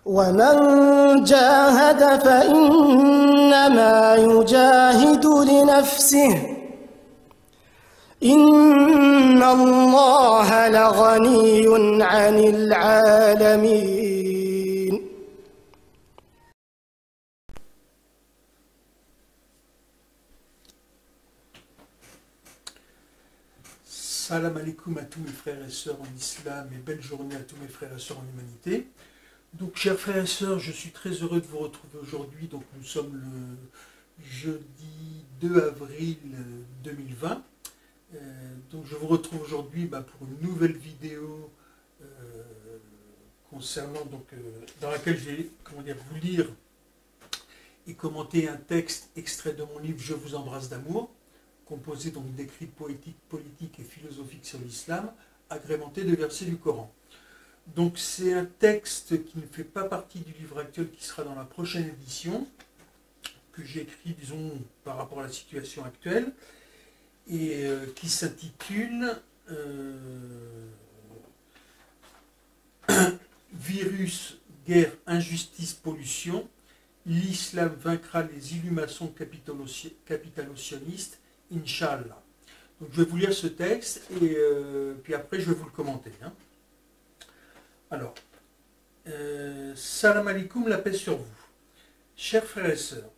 ومن جاهد فإنما يجاهد لنفسه إن الله لغني عن العالمين. Salam alaikum à tous mes frères et sœurs en islam et belle journée à tous mes frères et sœurs en humanité. Donc chers frères et sœurs, je suis très heureux de vous retrouver aujourd'hui. Donc nous sommes le jeudi 2 avril 2020. Donc je vous retrouve aujourd'hui pour une nouvelle vidéo concernant dans laquelle je vais vous lire et commenter un texte extrait de mon livre Je vous embrasse d'amour, composé donc d'écrits poétiques, politiques et philosophiques sur l'islam, agrémenté de versets du Coran. Donc c'est un texte qui ne fait pas partie du livre actuel qui sera dans la prochaine édition, que j'ai écrit, disons, par rapport à la situation actuelle, et qui s'intitule Virus, guerre, injustice, pollution, l'islam vaincra les illuminations capitalo-sionistes, Inch'Allah. Donc je vais vous lire ce texte et puis après je vais vous le commenter. Alors, salam alaikum, la paix sur vous. Chers frères et sœurs,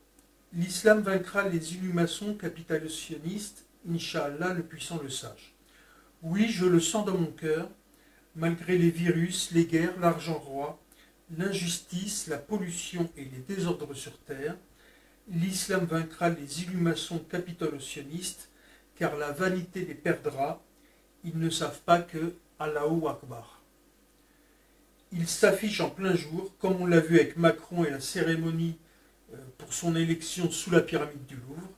l'islam vaincra les illuminations capitalo-sionistes, Inch'Allah, le puissant, le sage. Oui, je le sens dans mon cœur, malgré les virus, les guerres, l'argent roi, l'injustice, la pollution et les désordres sur terre, l'islam vaincra les illuminations capitalo-sionistes, car la vanité les perdra. Ils ne savent pas que Allahu Akbar. Il s'affiche en plein jour, comme on l'a vu avec Macron et la cérémonie pour son élection sous la pyramide du Louvre.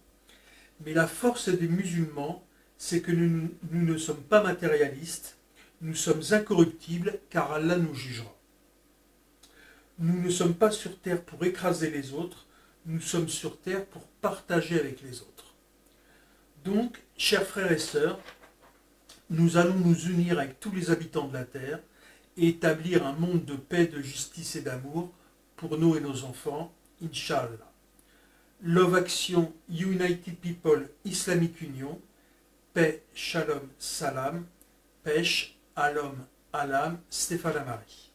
Mais la force des musulmans, c'est que nous ne sommes pas matérialistes, nous sommes incorruptibles, car Allah nous jugera. Nous ne sommes pas sur terre pour écraser les autres, nous sommes sur terre pour partager avec les autres. Donc, chers frères et sœurs, nous allons nous unir avec tous les habitants de la terre et établir un monde de paix, de justice et d'amour pour nous et nos enfants, Inch'Allah. Love Action, United People, Islamic Union, paix, shalom, salam, pêche, alom, alam, Stéphane Amari.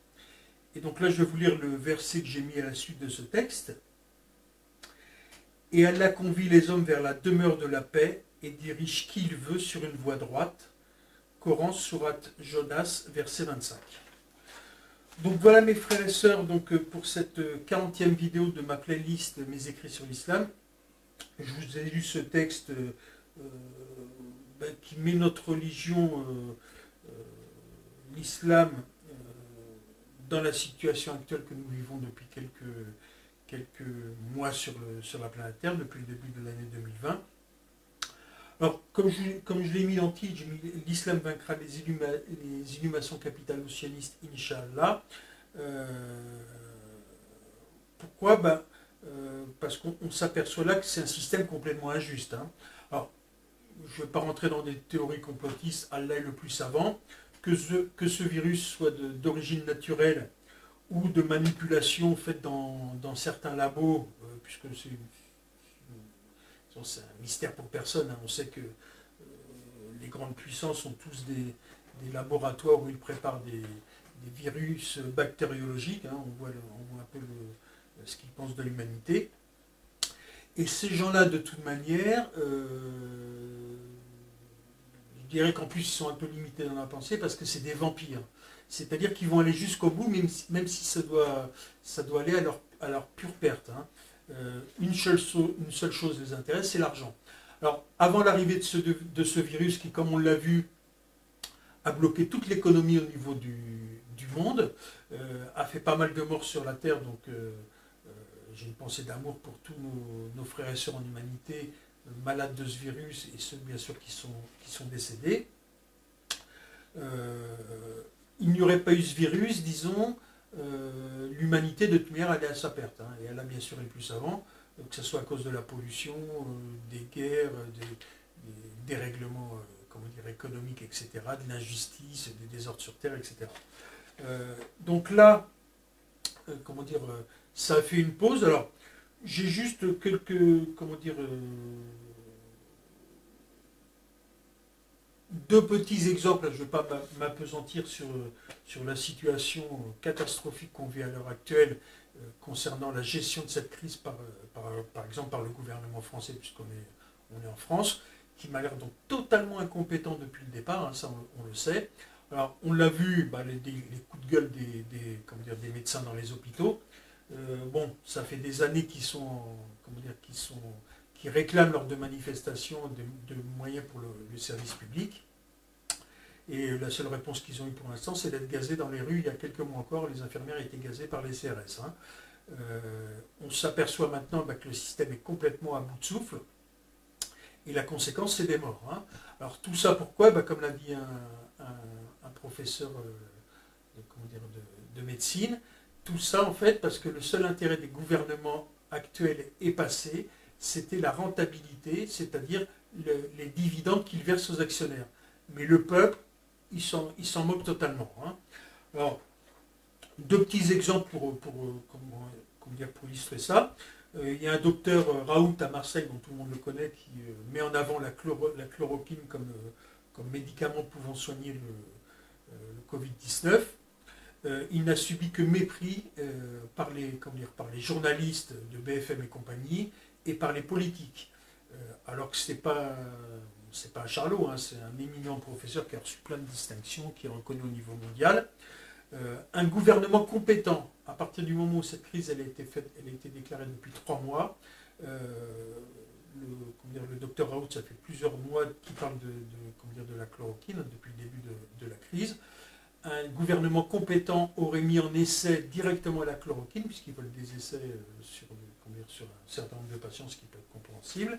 Et donc là, je vais vous lire le verset que j'ai mis à la suite de ce texte. Et Allah convie les hommes vers la demeure de la paix et dirige qui il veut sur une voie droite. Coran, sourate Jonas, verset 25. Donc voilà mes frères et sœurs, donc pour cette 40e vidéo de ma playlist Mes écrits sur l'islam. Je vous ai lu ce texte qui met notre religion, l'islam, dans la situation actuelle que nous vivons depuis quelques mois sur la planète Terre, depuis le début de l'année 2020. Alors, comme je l'ai mis en titre, j'ai mis l'islam vaincra les illuminations capitalo-sionistes, Inch'Allah. Pourquoi parce qu'on s'aperçoit là que c'est un système complètement injuste. Alors, je ne vais pas rentrer dans des théories complotistes, Allah est le plus savant, que ce virus soit d'origine naturelle ou de manipulation faite dans certains labos, puisque c'est un mystère pour personne. On sait que les grandes puissances sont tous des laboratoires où ils préparent des virus bactériologiques. On voit un peu ce qu'ils pensent de l'humanité. Et ces gens-là, de toute manière, je dirais qu'en plus, ils sont un peu limités dans la pensée parce que c'est des vampires. C'est-à-dire qu'ils vont aller jusqu'au bout, même si ça doit aller à leur pure perte. Une seule chose les intéresse, c'est l'argent. Alors, avant l'arrivée de ce virus qui, comme on l'a vu, a bloqué toute l'économie au niveau du monde, a fait pas mal de morts sur la Terre, donc j'ai une pensée d'amour pour tous nos frères et sœurs en humanité, malades de ce virus, et ceux, bien sûr, qui sont décédés. Il n'y aurait pas eu ce virus, disons, l'humanité de toute manière allait à sa perte, et elle a bien sûr est plus savant, que ce soit à cause de la pollution, des guerres, des dérèglements économiques, etc., de l'injustice, des désordres sur Terre, etc. Donc là, comment dire, ça a fait une pause. Alors, j'ai juste quelques, comment dire, deux petits exemples. Je ne vais pas m'appesantir sur la situation catastrophique qu'on vit à l'heure actuelle concernant la gestion de cette crise, par exemple par le gouvernement français, puisqu'on est en France, qui m'a l'air donc totalement incompétent depuis le départ, hein, ça on le sait. Alors, on l'a vu, les coups de gueule des médecins dans les hôpitaux. Bon, ça fait des années qui réclament lors de manifestations de moyens pour le service public. Et la seule réponse qu'ils ont eue pour l'instant, c'est d'être gazés dans les rues. Il y a quelques mois encore, les infirmières étaient gazées par les CRS. Hein. On s'aperçoit maintenant que le système est complètement à bout de souffle. Et la conséquence, c'est des morts. Hein. Alors tout ça, pourquoi? Comme l'a dit un professeur de médecine, tout ça en fait parce que le seul intérêt des gouvernements actuels et passés, c'était la rentabilité, c'est-à-dire les dividendes qu'ils versent aux actionnaires. Mais le peuple, il s'en moque totalement. Hein. Alors, deux petits exemples pour illustrer ça. Il y a un docteur Raoult à Marseille, dont tout le monde le connaît, qui met en avant la chloroquine comme médicament pouvant soigner le Covid-19. Il n'a subi que mépris par les journalistes de BFM et compagnie et par les politiques. Alors que c'est pas un charlot, hein, c'est un éminent professeur qui a reçu plein de distinctions, qui est reconnu au niveau mondial. Un gouvernement compétent, à partir du moment où cette crise elle a été déclarée depuis 3 mois, le docteur Raoult, ça fait plusieurs mois qu'il parle de la chloroquine, depuis le début de la crise. Un gouvernement compétent aurait mis en essai directement la chloroquine, puisqu'ils veulent des essais sur un certain nombre de patients, ce qui peut être compréhensible.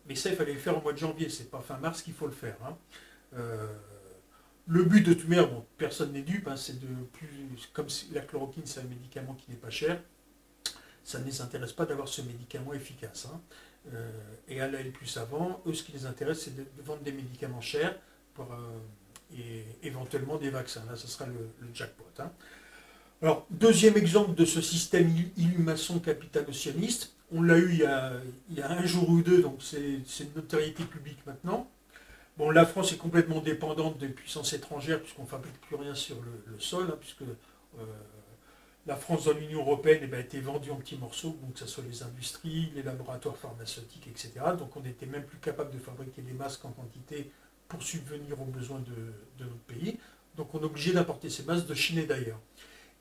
Mais ça, il fallait le faire au mois de janvier, c'est pas fin mars qu'il faut le faire. Hein. Le but de toute manière, bon, personne n'est dupe, hein, c'est comme la chloroquine c'est un médicament qui n'est pas cher, ça ne les intéresse pas d'avoir ce médicament efficace. Hein. Et à l'aller plus avant, eux ce qui les intéresse c'est de vendre des médicaments chers et éventuellement des vaccins. Là ce sera le jackpot. Hein. Alors, deuxième exemple de ce système illumaçon capitalo-sioniste, on l'a eu il y a un jour ou deux, donc c'est une notoriété publique maintenant. Bon, la France est complètement dépendante des puissances étrangères puisqu'on ne fabrique plus rien sur le sol, hein, puisque la France dans l'Union européenne a été vendue en petits morceaux, donc que ce soit les industries, les laboratoires pharmaceutiques, etc. Donc on n'était même plus capable de fabriquer des masques en quantité pour subvenir aux besoins de notre pays. Donc on est obligé d'importer ces masques de Chine et d'ailleurs.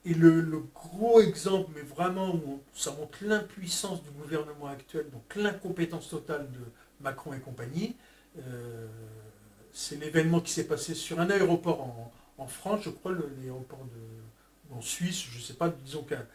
Et le gros exemple, mais vraiment où ça montre l'impuissance du gouvernement actuel, donc l'incompétence totale de Macron et compagnie, c'est l'événement qui s'est passé sur un aéroport en France, je crois, l'aéroport en Suisse, je ne sais pas, disons qu'un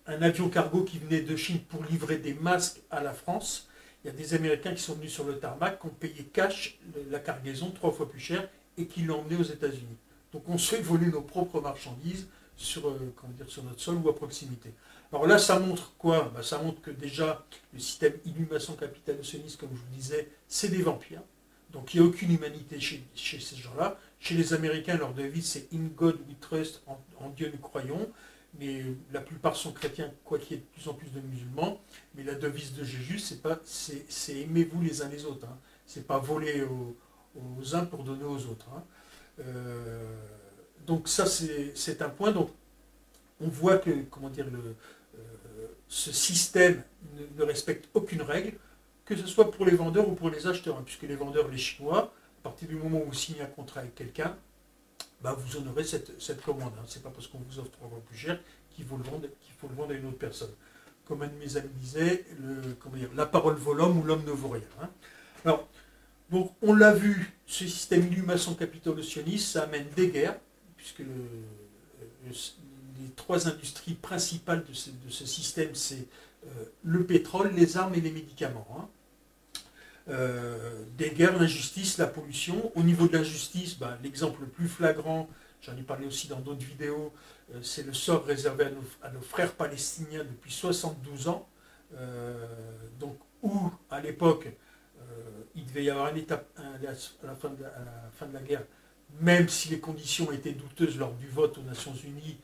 avion cargo qui venait de Chine pour livrer des masques à la France. Il y a des Américains qui sont venus sur le tarmac, qui ont payé cash la cargaison 3 fois plus cher et qui l'ont emmené aux États-Unis. Donc on se fait voler nos propres marchandises sur notre sol ou à proximité. Alors là, ça montre quoi? Ça montre que déjà, le système illumination capitalo-sioniste, comme je vous disais, c'est des vampires. Donc il n'y a aucune humanité chez ces gens-là. Chez les Américains, leur devise, c'est In God we trust, en Dieu nous croyons. Mais la plupart sont chrétiens, quoi qu'il y ait de plus en plus de musulmans. Mais la devise de Jésus, c'est aimez-vous les uns les autres. Hein. C'est pas voler aux uns pour donner aux autres. Hein. Donc ça, c'est un point. Donc on voit que, ce système ne respecte aucune règle, que ce soit pour les vendeurs ou pour les acheteurs, hein, puisque les vendeurs, les Chinois, à partir du moment où vous signez un contrat avec quelqu'un, vous honorez cette commande. Hein. Ce n'est pas parce qu'on vous offre 3 fois plus cher qu'il faut le vendre à une autre personne. Comme un de mes amis disait, la parole vaut l'homme ou l'homme ne vaut rien. Hein. Alors, donc, on l'a vu, ce système illumination capitalo-sioniste, ça amène des guerres, puisque les 3 industries principales de ce système, c'est le pétrole, les armes et les médicaments. Hein. Des guerres, l'injustice, la pollution. Au niveau de l'injustice, l'exemple le plus flagrant, j'en ai parlé aussi dans d'autres vidéos, c'est le sort réservé à nos frères palestiniens depuis 72 ans, donc où, à l'époque, il devait y avoir un État à la fin de la guerre, même si les conditions étaient douteuses lors du vote aux Nations Unies,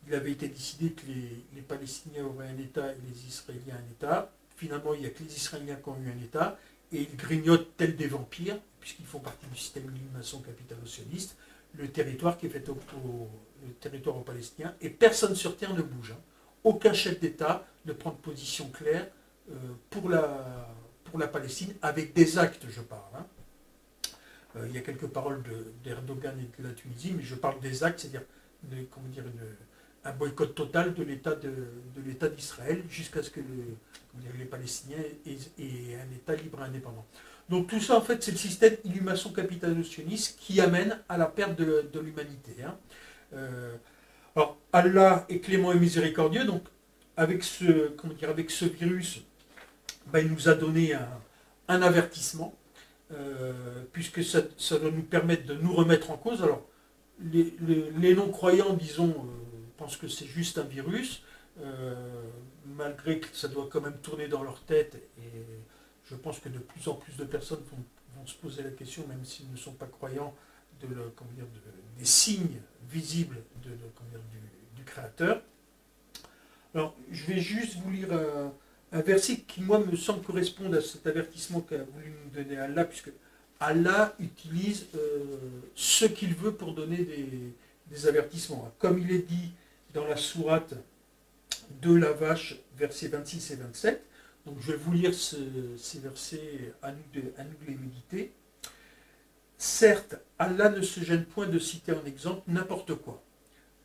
il avait été décidé que les Palestiniens auraient un État et les Israéliens un État. Finalement, il n'y a que les Israéliens qui ont eu un État, et ils grignotent tels des vampires, puisqu'ils font partie du système d'illumination capitalo-sioniste, le territoire qui est fait le territoire aux Palestiniens, et personne sur Terre ne bouge. Hein. Aucun chef d'État ne prend de position claire pour la Palestine, avec des actes, je parle. Hein. Il y a quelques paroles d'Erdogan et de la Tunisie, mais je parle des actes, c'est-à-dire un boycott total de l'État d'Israël jusqu'à ce que les Palestiniens aient un État libre et indépendant. Donc tout ça, en fait, c'est le système d'illumination capitalo-sioniste qui amène à la perte de l'humanité. Hein. Alors, Allah est clément et miséricordieux, donc avec ce virus, ben, il nous a donné un avertissement, puisque ça doit nous permettre de nous remettre en cause. Alors, les non-croyants, disons, pensent que c'est juste un virus, malgré que ça doit quand même tourner dans leur tête, et je pense que de plus en plus de personnes vont se poser la question, même s'ils ne sont pas croyants, des signes visibles du Créateur. Alors, je vais juste vous lire un verset qui, moi, me semble correspondre à cet avertissement qu'a voulu nous donner Allah, puisque Allah utilise ce qu'il veut pour donner des avertissements. Comme il est dit dans la sourate de la vache, versets 26 et 27. Donc je vais vous lire ces versets à nous de les méditer. Certes, Allah ne se gêne point de citer en exemple n'importe quoi,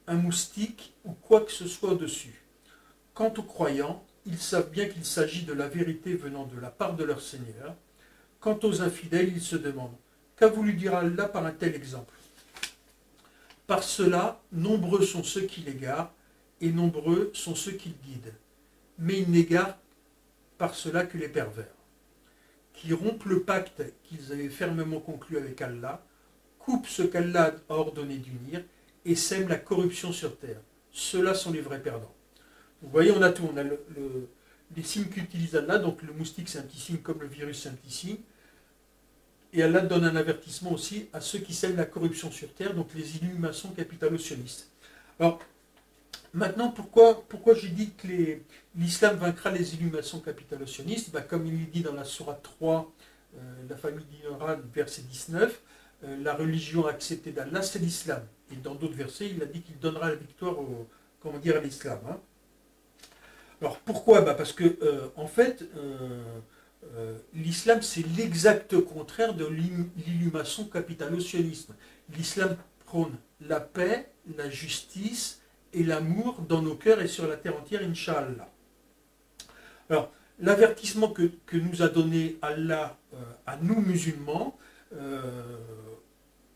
un moustique ou quoi que ce soit au-dessus. Quant aux croyants, ils savent bien qu'il s'agit de la vérité venant de la part de leur Seigneur. Quant aux infidèles, ils se demandent qu'a voulu dire Allah par un tel exemple. Par cela, nombreux sont ceux qui l'égarent, et nombreux sont ceux qui le guident. Mais ils n'égarent par cela que les pervers, qui rompent le pacte qu'ils avaient fermement conclu avec Allah, coupent ce qu'Allah a ordonné d'unir, et sèment la corruption sur terre. Ceux-là sont les vrais perdants. Vous voyez, on a tout. On a les signes qu'utilise Allah, donc le moustique c'est un petit signe, comme le virus c'est un petit signe. Et Allah donne un avertissement aussi à ceux qui sèment la corruption sur terre, donc les illuminations capitalo-sionistes. Alors, maintenant, pourquoi j'ai dit que l'islam vaincra les illuminations capitalo-sionistes? Comme il est dit dans la sourate 3, la famille d'Imran, verset 19, la religion acceptée d'Allah, c'est l'islam. Et dans d'autres versets, il a dit qu'il donnera la victoire à l'islam. Hein. Alors, pourquoi? Parce que, en fait, l'islam, c'est l'exact contraire de l'illumination capitalo-sioniste. L'islam prône la paix, la justice et l'amour dans nos cœurs et sur la terre entière, Inch'Allah. Alors, l'avertissement que nous a donné Allah à nous musulmans,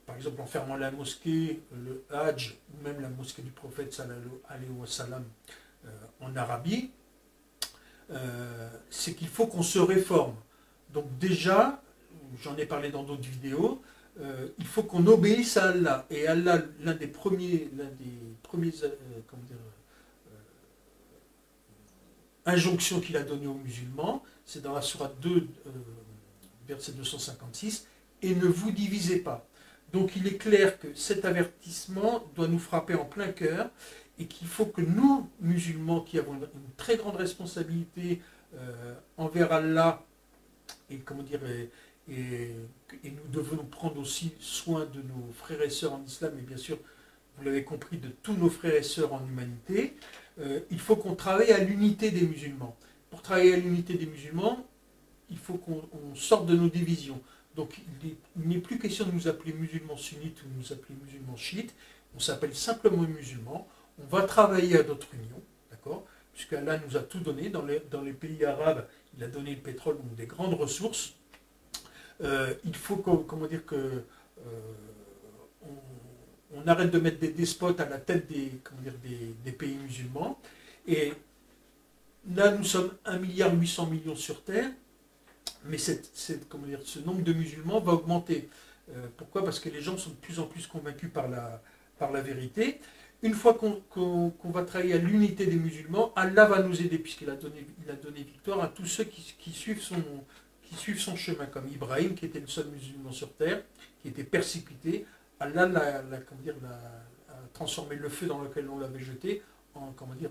par exemple en fermant la mosquée, le Hajj, ou même la mosquée du prophète sallallahu alayhi wa sallam en Arabie, c'est qu'il faut qu'on se réforme. Donc déjà, j'en ai parlé dans d'autres vidéos, il faut qu'on obéisse à Allah. Et Allah, l'un des premiers injonctions qu'il a données aux musulmans, c'est dans la sourate 2, verset 256, et ne vous divisez pas. Donc il est clair que cet avertissement doit nous frapper en plein cœur, et qu'il faut que nous, musulmans, qui avons une très grande responsabilité envers Allah, et nous devons prendre aussi soin de nos frères et sœurs en islam, et bien sûr, vous l'avez compris, de tous nos frères et sœurs en humanité, il faut qu'on travaille à l'unité des musulmans. Pour travailler à l'unité des musulmans, il faut qu'on sorte de nos divisions. Donc il n'est plus question de nous appeler musulmans sunnites ou de nous appeler musulmans chiites, on s'appelle simplement musulmans. On va travailler à notre union, d'accord? Puisque Allah nous a tout donné. Dans les pays arabes, il a donné le pétrole, donc des grandes ressources. Il faut on arrête de mettre des despotes à la tête des pays musulmans. Et là, nous sommes 1,8 milliard sur Terre, mais ce nombre de musulmans va augmenter. Pourquoi? Parce que les gens sont de plus en plus convaincus par la vérité. Une fois qu'on va travailler à l'unité des musulmans, Allah va nous aider, puisqu'il a donné victoire à tous ceux qui suivent son chemin, comme Ibrahim, qui était le seul musulman sur terre, qui était persécuté. Allah a transformé le feu dans lequel on l'avait jeté comment dire,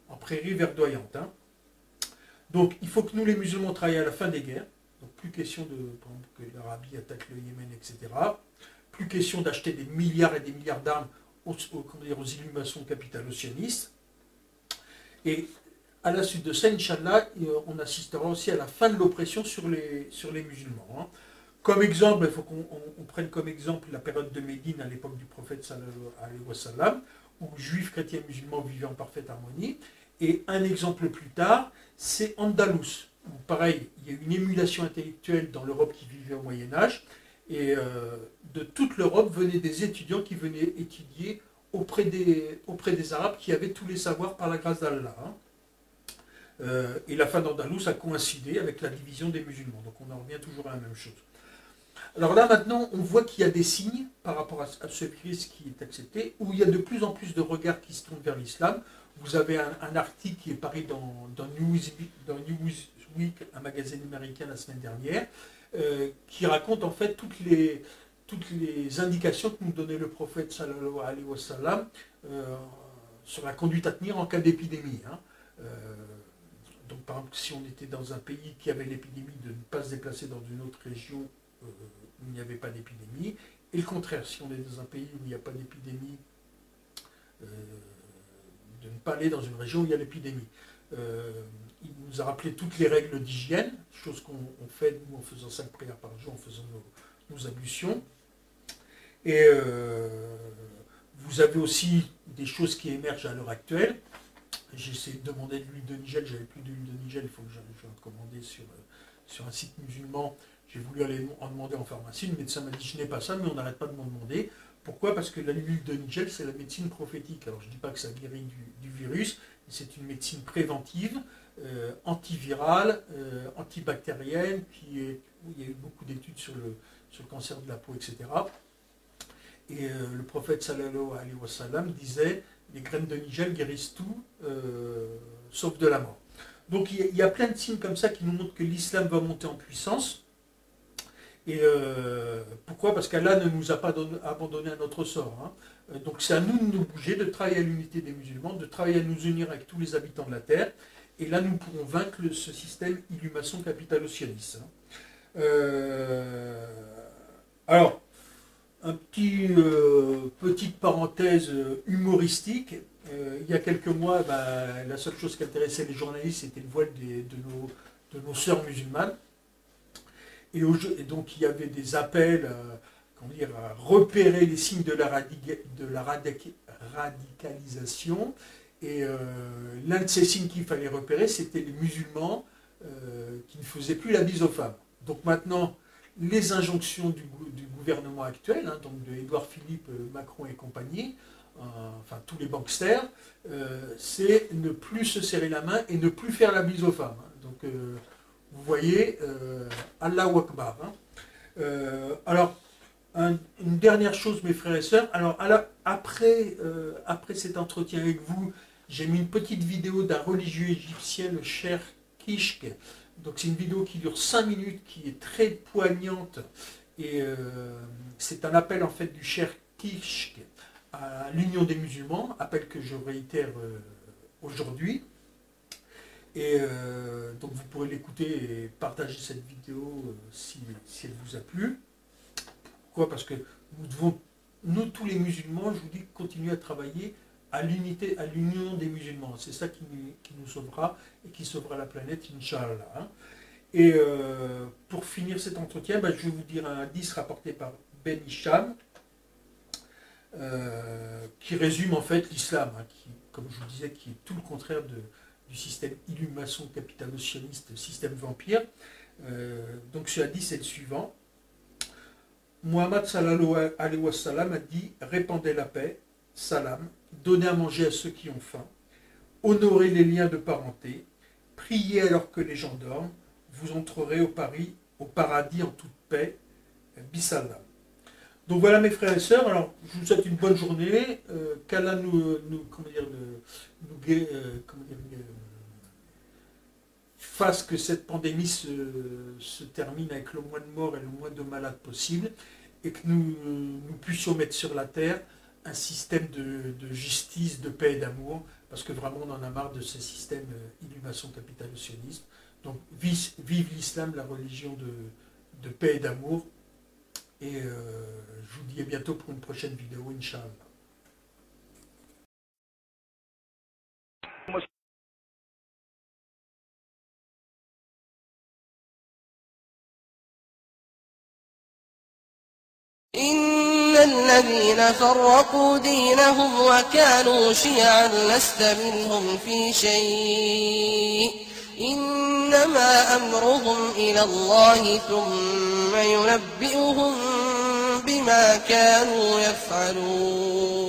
en prairies verdoyantes. Hein. Donc il faut que nous les musulmans travaillons à la fin des guerres. Donc plus question de, par exemple, que l'Arabie attaque le Yémen, etc. Plus question d'acheter des milliards et des milliards d'armes aux illuminations capitalo-sionistes. Et à la suite de ça, Inch'Allah, on assistera aussi à la fin de l'oppression sur les musulmans. Hein. Comme exemple, il faut qu'on prenne comme exemple la période de Médine à l'époque du prophète sallallahu alayhi wa sallam, où juifs, chrétiens et musulmans vivaient en parfaite harmonie. Et un exemple plus tard, c'est Andalous. Donc, pareil, il y a une émulation intellectuelle dans l'Europe qui vivait au Moyen-Âge. Et de toute l'Europe venaient des étudiants qui venaient étudier auprès des Arabes qui avaient tous les savoirs par la grâce d'Allah. Hein. Et la fin d'Andalous a coïncidé avec la division des musulmans. Donc on en revient toujours à la même chose. Alors là maintenant, on voit qu'il y a des signes par rapport à ce virus qui est accepté, où il y a de plus en plus de regards qui se tournent vers l'islam. Vous avez un article qui est paru dans Newsweek, un magazine américain la semaine dernière, qui raconte en fait toutes les indications que nous donnait le prophète sallallahu alayhi wa sallam sur la conduite à tenir en cas d'épidémie. Hein. Donc par exemple, si on était dans un pays qui avait l'épidémie, de ne pas se déplacer dans une autre région où il n'y avait pas d'épidémie, et le contraire, si on est dans un pays où il n'y a pas d'épidémie, de ne pas aller dans une région où il y a l'épidémie. Il nous a rappelé toutes les règles d'hygiène, chose qu'on fait nous en faisant 5 prières par jour, en faisant nos ablutions. Et vous avez aussi des choses qui émergent à l'heure actuelle. J'ai essayé de demander de l'huile de Nigel, j'avais plus d'huile de Nigel, il faut que je en commande sur un site musulman. J'ai voulu aller en demander en pharmacie, le médecin m'a dit je n'ai pas ça, mais on n'arrête pas de m'en demander. Pourquoi? Parce que l'huile de Nigel, c'est la médecine prophétique. Alors je ne dis pas que ça guérit du virus, mais c'est une médecine préventive, antivirale, antibactérienne, où il y a eu beaucoup d'études sur le cancer de la peau, etc. Et le prophète sallallahu alayhi wa sallam disait les graines de Nigel guérissent tout, sauf de la mort. Donc il y a plein de signes comme ça qui nous montrent que l'islam va monter en puissance. Et pourquoi? Parce qu'Allah ne nous a pas abandonné à notre sort. Hein. Donc c'est à nous de nous bouger, de travailler à l'unité des musulmans, de travailler à nous unir avec tous les habitants de la terre. Et là, nous pourrons vaincre ce système illumination capitalo-sioniste. Hein. Alors, petite parenthèse humoristique. Il y a quelques mois, la seule chose qui intéressait les journalistes, c'était le voile de nos sœurs musulmanes. Et donc il y avait des appels à repérer les signes de la radicalisation. Et l'un de ces signes qu'il fallait repérer, c'était les musulmans qui ne faisaient plus la bise aux femmes. Donc maintenant, les injonctions du gouvernement actuel, hein, donc de Édouard Philippe, Macron et compagnie, enfin tous les banksters, c'est ne plus se serrer la main et ne plus faire la bise aux femmes. Hein. Donc vous voyez, Allahu Akbar. Hein. Alors, une dernière chose, mes frères et sœurs. Alors, après cet entretien avec vous, j'ai mis une petite vidéo d'un religieux égyptien, le Cheikh Kishk. Donc, c'est une vidéo qui dure 5 minutes, qui est très poignante. Et c'est un appel, en fait, du Cheikh Kishk à l'Union des musulmans, appel que je réitère aujourd'hui. Et donc vous pourrez l'écouter et partager cette vidéo si elle vous a plu. Pourquoi? Parce que nous devons, nous tous les musulmans, je vous dis, continuer à travailler à l'unité, à l'union des musulmans. C'est ça qui nous sauvera et qui sauvera la planète, Inch'Allah. Hein. Et pour finir cet entretien, je vais vous dire un hadith rapporté par Ben Hicham, qui résume en fait l'islam, hein, qui, comme je vous disais, qui est tout le contraire du système illumination capitalo-sioniste, système vampire. Donc ce hadith est le suivant. Muhammad sallallahu alayhi wa sallam a dit « Répandez la paix, salam, donnez à manger à ceux qui ont faim, honorez les liens de parenté, priez alors que les gens dorment, vous entrerez au paradis en toute paix, bissalam. » Donc voilà mes frères et sœurs, alors je vous souhaite une bonne journée, qu'Allah fasse que cette pandémie se termine avec le moins de morts et le moins de malades possible, et que nous puissions mettre sur la terre un système de justice, de paix et d'amour, parce que vraiment on en a marre de ces systèmes inhumation capitalo-sionisme. Donc vive l'islam, la religion de paix et d'amour. Et je vous dis à bientôt pour une prochaine vidéo, Inch'Allah. إن الذين فرقوا دينهم وكانوا شيعا لست منهم في شيء إنما أمرهم إلى الله ثم ينبئهم بما كانوا يفعلون